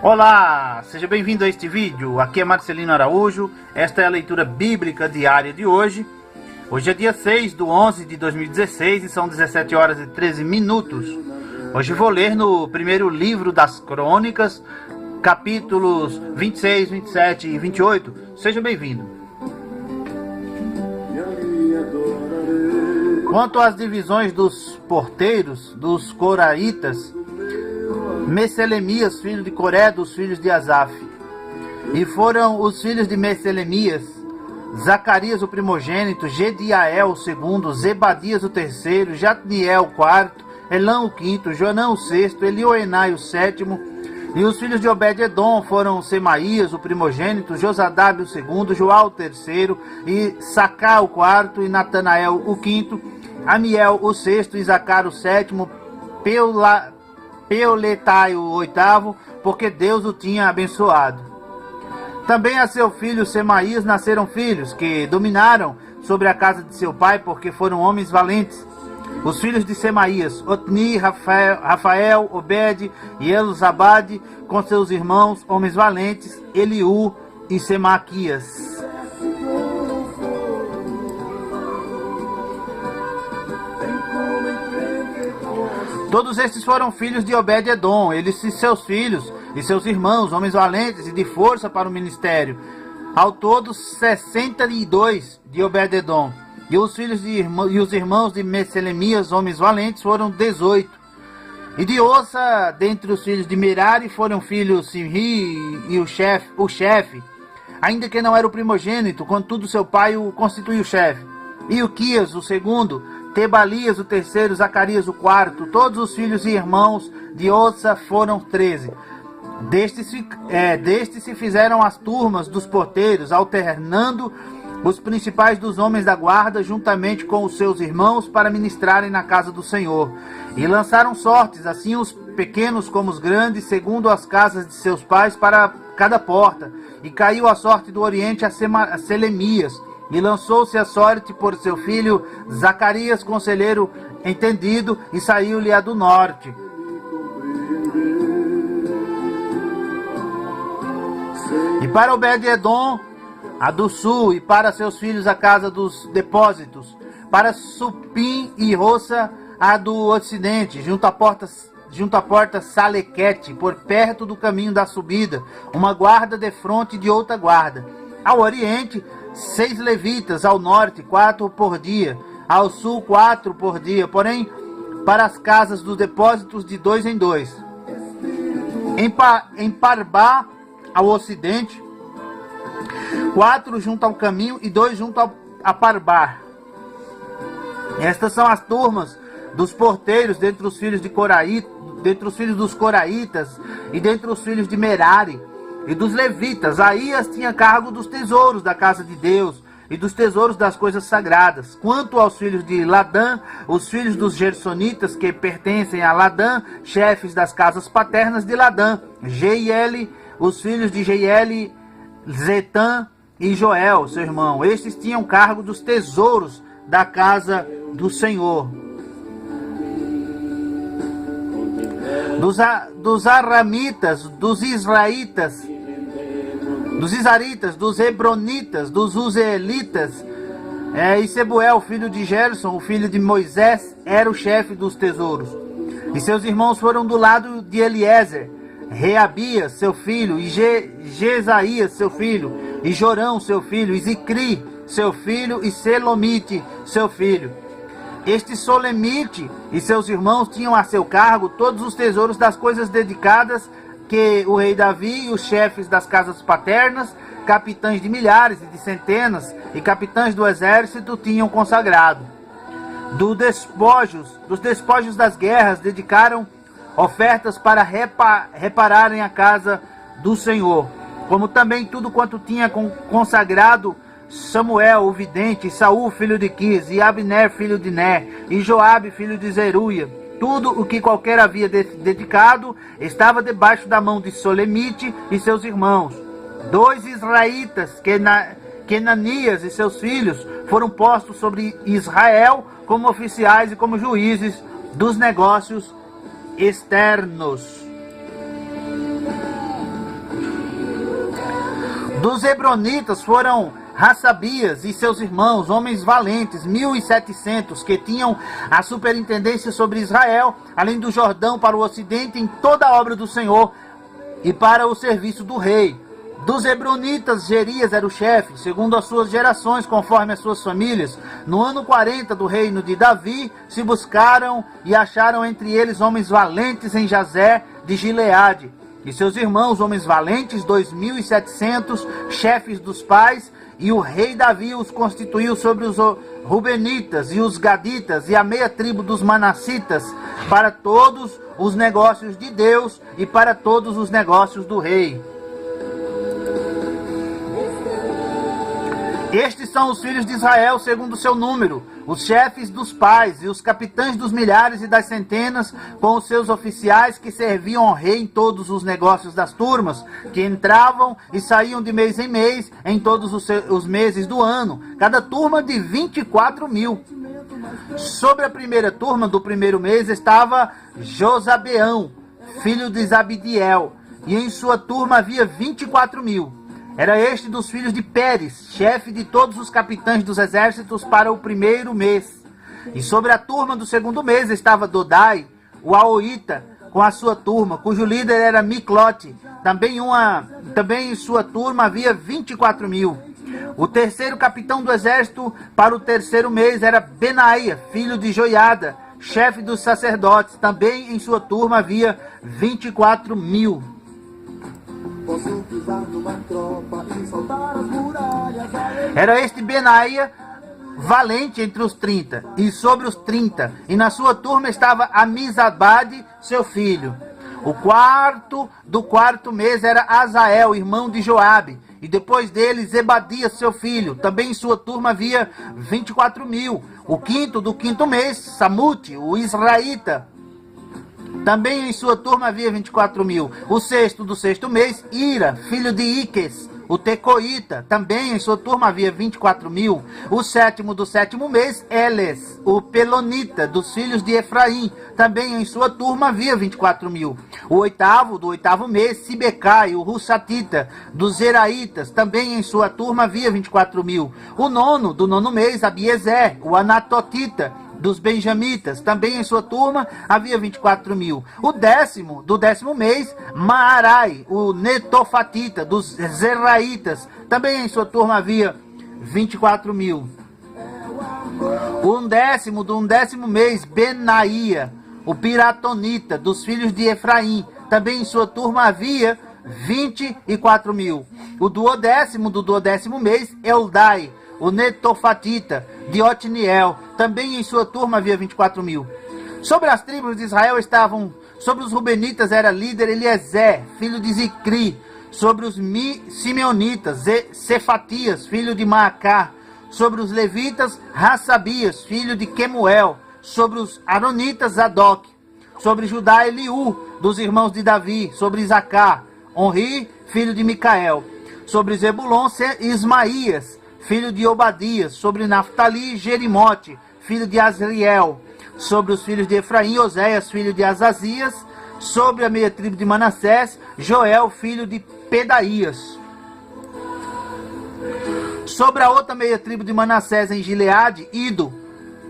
Olá, seja bem-vindo a este vídeo. Aqui é Marcelino Araújo. Esta é a leitura bíblica diária de hoje. Hoje é dia 6/11 de 2016 e são 17 horas e 13 minutos. Hoje vou ler no primeiro livro das Crônicas, capítulos 26, 27 e 28. Seja bem-vindo. Quanto às divisões dos porteiros, dos coraitas, Meselemias, filho de Coré, dos filhos de Asaf. E foram os filhos de Meselemias: Zacarias o primogênito, Jediael o segundo, Zebadias o terceiro, Jatniel o quarto, Elã o quinto, Joanã o sexto, Elioenai o sétimo. E os filhos de Obed-edom foram Semaías o primogênito, Josadabe o segundo, Joá o terceiro, e Sacá o quarto, e Natanael o quinto, Amiel o sexto, Isacar o sétimo, Peuletai o oitavo, porque Deus o tinha abençoado. Também a seu filho Semaías nasceram filhos, que dominaram sobre a casa de seu pai, porque foram homens valentes. Os filhos de Semaías: Otni, Rafael, Obed e Elzabade, com seus irmãos, homens valentes, Eliú e Semaquias. Todos estes foram filhos de Obed-edom, eles e seus filhos e seus irmãos, homens valentes e de força para o ministério. Ao todo, 62 de Obed-edom. E os filhos e os irmãos de Meselemias, homens valentes, foram 18. E de Ossa, dentre os filhos de Merari, foram filhos Simri e o chefe, ainda que não era o primogênito, contudo seu pai o constituiu chefe. E Uquias, o segundo, Tebalias, o terceiro, Zacarias, o quarto. Todos os filhos e irmãos de Ossa foram 13. Destes se fizeram as turmas dos porteiros, alternando os principais dos homens da guarda, juntamente com os seus irmãos, para ministrarem na casa do Senhor. E lançaram sortes, assim os pequenos como os grandes, segundo as casas de seus pais, para cada porta. E caiu a sorte do oriente a Selemias. E lançou-se a sorte por seu filho Zacarias, conselheiro entendido, e saiu-lhe a do norte. E para Obed-edom, a do sul, e para seus filhos a casa dos depósitos. Para Supim e Roça, a do ocidente, junto à porta Salequete, por perto do caminho da subida, uma guarda defronte de outra guarda. Ao oriente, 6 levitas, ao norte 4 por dia, ao sul 4 por dia, porém para as casas dos depósitos de 2 em 2. Em Parbá, ao ocidente, 4 junto ao caminho e 2 junto a Parbá. Estas são as turmas dos porteiros dentre os filhos de Coraí, dentre os filhos dos coraitas e dentre os filhos de Merari. E dos levitas, Aías tinha cargo dos tesouros da casa de Deus e dos tesouros das coisas sagradas. Quanto aos filhos de Ladã, os filhos dos gersonitas que pertencem a Ladã, chefes das casas paternas de Ladã, Jeiel, os filhos de Jeiel, Zetã e Joel, seu irmão. Estes tinham cargo dos tesouros da casa do Senhor. Dos aramitas, dos israelitas, dos isaritas, dos hebronitas, dos uzeelitas, e Sebuel, filho de Gerson, o filho de Moisés, era o chefe dos tesouros. E seus irmãos foram do lado de Eliezer: Reabias, seu filho, e Jesaías, seu filho, e Jorão, seu filho, e Zicri, seu filho, e Selomite, seu filho. Este Solemite e seus irmãos tinham a seu cargo todos os tesouros das coisas dedicadas que o rei Davi e os chefes das casas paternas, capitães de milhares e de centenas e capitães do exército tinham consagrado. Dos despojos das guerras dedicaram ofertas para repararem a casa do Senhor, como também tudo quanto tinha consagrado Samuel, o vidente, Saul, filho de Quis, e Abner, filho de Ner, e Joabe, filho de Zeruia. Tudo o que qualquer havia dedicado estava debaixo da mão de Solemite e seus irmãos. 2 israelitas, Kenanias e seus filhos, foram postos sobre Israel como oficiais e como juízes dos negócios externos. Dos Hebronitas foram Hassabias e seus irmãos, homens valentes, 1.700, que tinham a superintendência sobre Israel, além do Jordão para o ocidente, em toda a obra do Senhor e para o serviço do rei. Dos Hebronitas, Gerias era o chefe, segundo as suas gerações, conforme as suas famílias. No ano 40 do reino de Davi, se buscaram e acharam entre eles homens valentes em Jazer de Gileade. E seus irmãos, homens valentes, 2.700, chefes dos pais, e o rei Davi os constituiu sobre os Rubenitas e os Gaditas e a meia tribo dos Manassitas, para todos os negócios de Deus e para todos os negócios do rei. Estes são os filhos de Israel segundo o seu número, os chefes dos pais e os capitães dos milhares e das centenas, com os seus oficiais que serviam ao rei em todos os negócios das turmas, que entravam e saíam de mês em mês em todos os meses do ano, cada turma de 24.000. Sobre a primeira turma do primeiro mês estava Josabeão, filho de Zabdiel, e em sua turma havia 24.000. Era este dos filhos de Pérez, chefe de todos os capitães dos exércitos para o primeiro mês. E sobre a turma do segundo mês estava Dodai, o Aoíta, com a sua turma, cujo líder era Miclote. Também em sua turma havia 24.000. O terceiro capitão do exército para o terceiro mês era Benaia, filho de Joiada, chefe dos sacerdotes. Também em sua turma havia 24.000. Era este Benaia valente entre os 30 e sobre os 30, e na sua turma estava Amizabade, seu filho. O quarto do quarto mês era Azael, irmão de Joabe, e depois dele Zebadias, seu filho. Também em sua turma havia 24.000. O quinto do quinto mês, Samute, o israelita. Também em sua turma havia 24.000. O sexto do sexto mês, Ira, filho de Iques, o tecoíta. Também em sua turma havia 24.000. O sétimo do sétimo mês, Eles, o pelonita, dos filhos de Efraim. Também em sua turma havia 24.000. O oitavo do oitavo mês, Sibecai, o russatita, dos Zeraitas. Também em sua turma havia 24.000. O nono do nono mês, Abiezer, o anatotita, dos benjamitas. Também em sua turma havia 24.000. O décimo do décimo mês, Maarai, o netofatita, dos zeraitas. Também em sua turma havia 24.000. O undécimo do undécimo mês, Benaia, o piratonita, dos filhos de Efraim. Também em sua turma havia 24.000. O duodécimo do duodécimo mês, Eldai, o netofatita, de Otniel. Também em sua turma havia 24.000. Sobre as tribos de Israel estavam, sobre os Rubenitas era líder Eliezer, filho de Zicri. Sobre os Simeonitas, Cefatias, filho de Maacá. Sobre os Levitas, Hassabias, filho de Quemuel. Sobre os Aronitas, Zadok. Sobre Judá, Eliú, dos irmãos de Davi. Sobre Isacar, Onri, filho de Micael. Sobre Zebulon, Ismaías, filho de Obadias. Sobre Naftali, Jerimote, filho de Azriel. Sobre os filhos de Efraim, Oséias, filho de Azazias. Sobre a meia tribo de Manassés, Joel, filho de Pedaías. Sobre a outra meia tribo de Manassés em Gileade, Ido,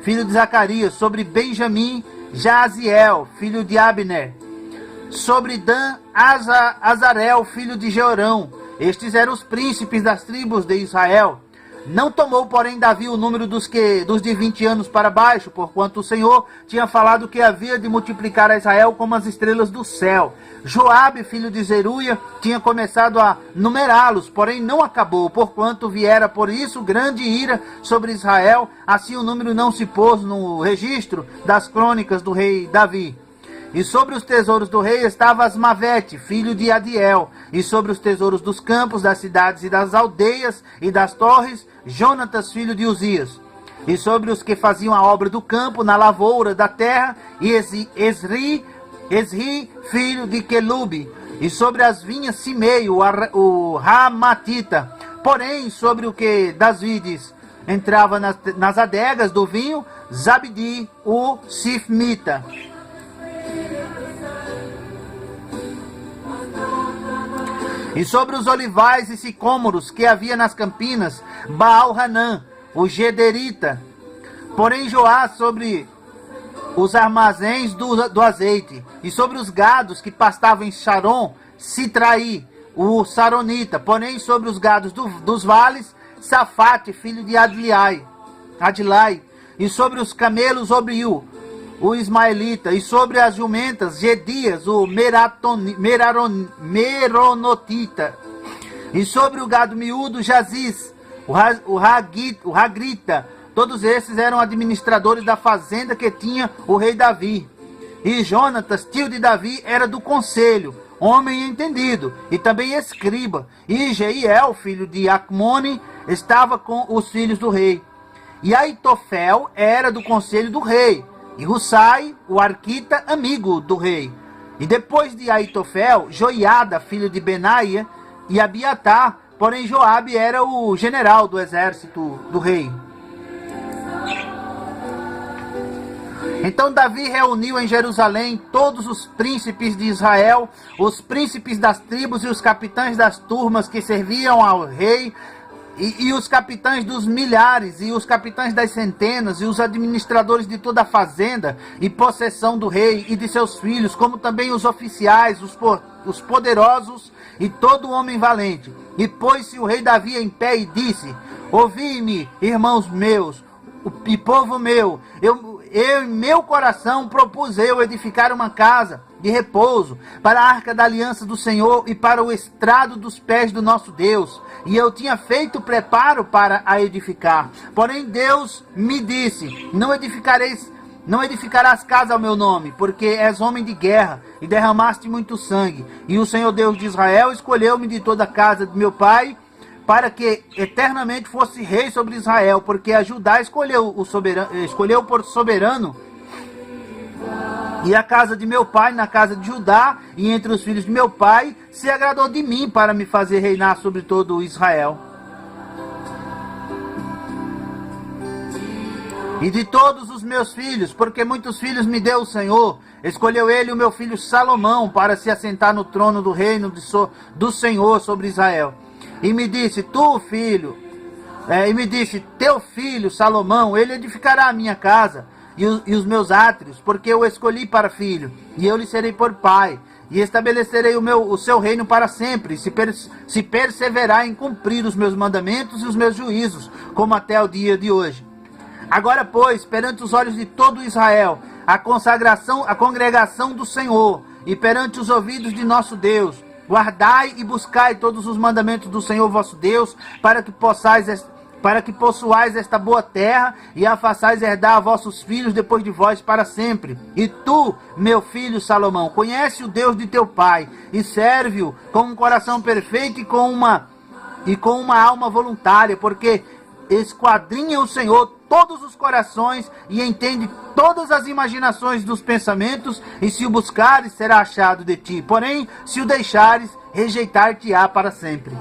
filho de Zacarias. Sobre Benjamim, Jaziel, filho de Abner. Sobre Dan, Azarel, filho de Jeorão. Estes eram os príncipes das tribos de Israel. Não tomou, porém, Davi o número dos de 20 anos para baixo, porquanto o Senhor tinha falado que havia de multiplicar a Israel como as estrelas do céu. Joabe, filho de Zeruia, tinha começado a numerá-los, porém não acabou, porquanto viera por isso grande ira sobre Israel. Assim o número não se pôs no registro das crônicas do rei Davi. E sobre os tesouros do rei estava Asmavete, filho de Adiel. E sobre os tesouros dos campos, das cidades e das aldeias e das torres, Jonatas, filho de Uzias. E sobre os que faziam a obra do campo, na lavoura da terra, Esri, filho de Quelube. E sobre as vinhas, Simei, o Ramatita. Porém, sobre o que das vides entrava nas adegas do vinho, Zabdi, o Sifmita. E sobre os olivais e sicômoros que havia nas campinas, Baal-Hanã, o Gederita. Porém Joás sobre os armazéns do azeite, e sobre os gados que pastavam em Sharon, Sitraí, o Saronita. Porém sobre os gados dos vales, Safate, filho de Adilai. E sobre os camelos, Obriu, o Ismaelita. E sobre as jumentas, Gedias, o Meronotita. E sobre o gado miúdo, Jaziz, o Hagrita. Todos esses eram administradores da fazenda que tinha o rei Davi. E Jonatas, tio de Davi, era do conselho, homem entendido, e também escriba. E Jeiel, filho de Acmone, estava com os filhos do rei. E Aitofel era do conselho do rei. E Hussai, o arquita, amigo do rei. E depois de Aitofel, Joiada, filho de Benaia, e Abiatar. Porém Joabe era o general do exército do rei. Então Davi reuniu em Jerusalém todos os príncipes de Israel, os príncipes das tribos e os capitães das turmas que serviam ao rei, e os capitães dos milhares, e os capitães das centenas, e os administradores de toda a fazenda e possessão do rei e de seus filhos, como também os oficiais, os poderosos e todo homem valente. E pôs-se o rei Davi em pé e disse: ouvi-me, irmãos meus, e povo meu, eu em meu coração propus eu edificar uma casa de repouso para a arca da aliança do Senhor e para o estrado dos pés do nosso Deus. E eu tinha feito preparo para a edificar. Porém Deus me disse: não edificarás casa ao meu nome, porque és homem de guerra e derramaste muito sangue. E o Senhor Deus de Israel escolheu-me de toda a casa de meu pai, para que eternamente fosse rei sobre Israel, porque a Judá escolheu por soberano, e a casa de meu pai na casa de Judá, e entre os filhos de meu pai, se agradou de mim para me fazer reinar sobre todo Israel. E de todos os meus filhos, porque muitos filhos me deu o Senhor, escolheu ele o meu filho Salomão para se assentar no trono do reino do Senhor sobre Israel. E me disse: teu filho Salomão, ele edificará a minha casa e os meus átrios, porque eu escolhi para filho, e eu lhe serei por pai, e estabelecerei o seu reino para sempre, se perseverar em cumprir os meus mandamentos e os meus juízos, como até o dia de hoje. Agora, pois, perante os olhos de todo Israel, a congregação do Senhor, e perante os ouvidos de nosso Deus, guardai e buscai todos os mandamentos do Senhor vosso Deus, para que possuais esta boa terra, e a façais herdar a vossos filhos depois de vós para sempre. E tu, meu filho Salomão, conhece o Deus de teu pai, e serve-o com um coração perfeito e com uma alma voluntária, porque esquadrinha o Senhor todos os corações e entende todas as imaginações dos pensamentos, e se o buscares, será achado de ti. Porém, se o deixares, rejeitar-te-á para sempre.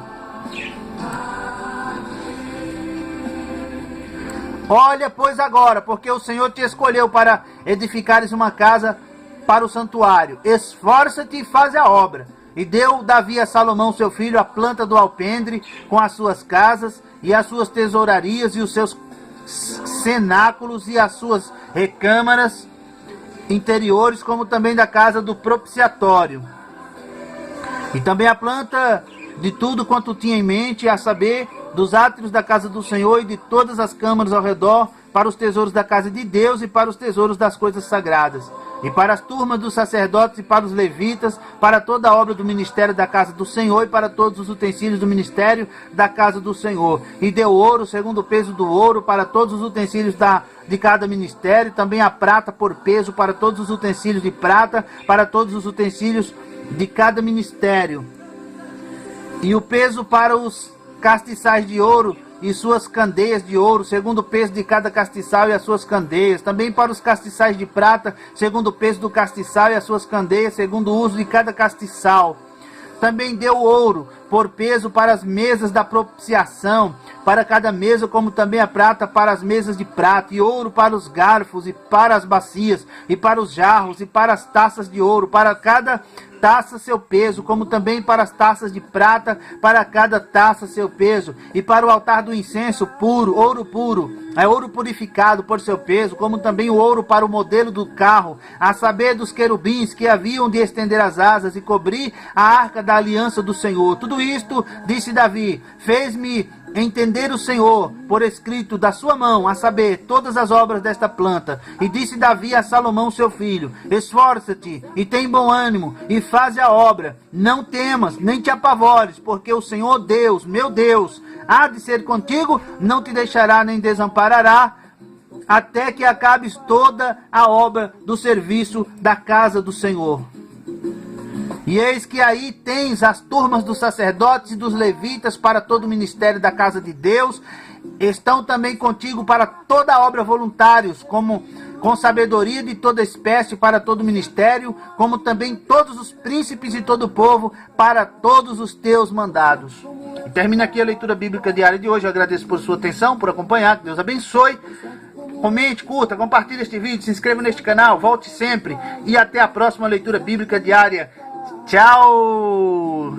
Olha, pois, agora, porque o Senhor te escolheu para edificares uma casa para o santuário. Esforça-te e faz a obra. E deu Davi a Salomão seu filho a planta do alpendre, com as suas casas e as suas tesourarias e os seus cenáculos e as suas recâmaras interiores, como também da casa do propiciatório. E também a planta de tudo quanto tinha em mente, a saber, dos átrios da casa do Senhor e de todas as câmaras ao redor, para os tesouros da casa de Deus e para os tesouros das coisas sagradas, e para as turmas dos sacerdotes e para os levitas, para toda a obra do ministério da casa do Senhor e para todos os utensílios do ministério da casa do Senhor. E deu ouro, segundo o peso do ouro, para todos os utensílios de cada ministério, também a prata por peso para todos os utensílios de prata, para todos os utensílios de cada ministério. E o peso para os castiçais de ouro e suas candeias de ouro, segundo o peso de cada castiçal e as suas candeias. Também para os castiçais de prata, segundo o peso do castiçal e as suas candeias, segundo o uso de cada castiçal. Também deu ouro por peso para as mesas da propiciação, para cada mesa, como também a prata para as mesas de prata, e ouro para os garfos, e para as bacias, e para os jarros, e para as taças de ouro, para cada taça seu peso, como também para as taças de prata, para cada taça seu peso, e para o altar do incenso puro, ouro purificado por seu peso, como também o ouro para o modelo do carro, a saber dos querubins que haviam de estender as asas e cobrir a arca da aliança do Senhor. Tudo isto, disse Davi, fez-me entender o Senhor por escrito da sua mão, a saber, todas as obras desta planta. E disse Davi a Salomão seu filho, esforça-te e tem bom ânimo e faze a obra, não temas, nem te apavores, porque o Senhor Deus, meu Deus, há de ser contigo, não te deixará nem desamparará, até que acabes toda a obra do serviço da casa do Senhor. E eis que aí tens as turmas dos sacerdotes e dos levitas para todo o ministério da casa de Deus. Estão também contigo para toda a obra voluntários, como com sabedoria de toda espécie para todo o ministério, como também todos os príncipes e todo o povo para todos os teus mandados. E termina aqui a leitura bíblica diária de hoje. Eu agradeço por sua atenção, por acompanhar. Que Deus abençoe. Comente, curta, compartilhe este vídeo, se inscreva neste canal, volte sempre e até a próxima leitura bíblica diária. Tchau!